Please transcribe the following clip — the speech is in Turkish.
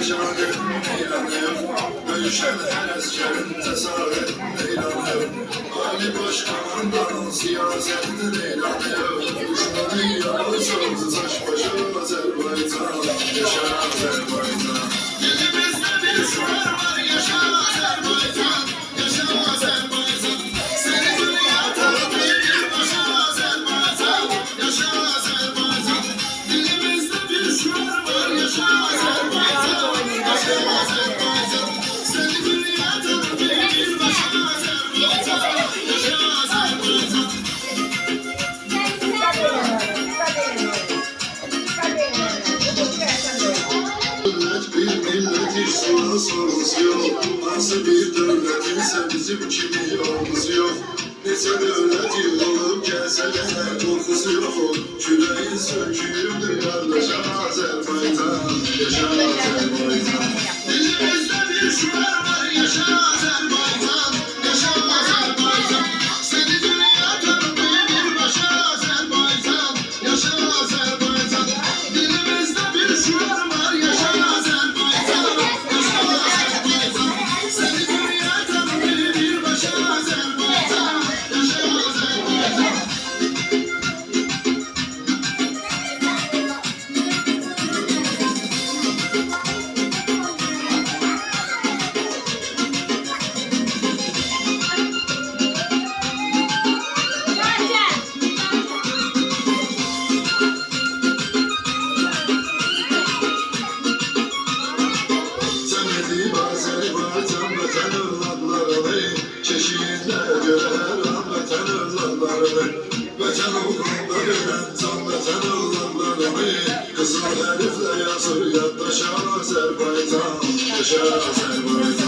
yaşadım, eğlendim. Dövüşen her askerin cesaret eğlendim. Ali Başkan'dan siyasetten eğlendim. Düşmanı yalnız taş başı Azerbaycan. Yaşa Azerbaycan. Dilimizde bir şuur var, yaşa Azerbaycan. Yaşa Azerbaycan. Seni dünya tanımayı bir başa Azerbaycan. Yaşa Azerbaycan. Dilimizde bir şuur var, yaşa Azerbaycan. Yaşa Azerbaycan. Seni dünya tanımayı bir başa Azerbaycan. Yaşa Azerbaycan. Sorumuz yok. Nasıl bir devletimse bizim kimi yolumuz yok. Neyse devlet yıl gelse de korkusu yok. Küreğin söküğüdür kardeş Azerbaycan. Yaşa Azerbaycan. Dilimizde bir şuur var, yaşa Azerbaycan. Yaşa Azerbaycan. Seni dünya tanımayı bir başa Azerbaycan. Yaşa Azerbaycan. Dilimizde bir şuur var, yaşa Azerbaycan. Vatan uğrunda gören can vatan oğlanlarını Kızıl herifle yazır yaddaşa Azerbaycan. Yaşa Azerbaycan.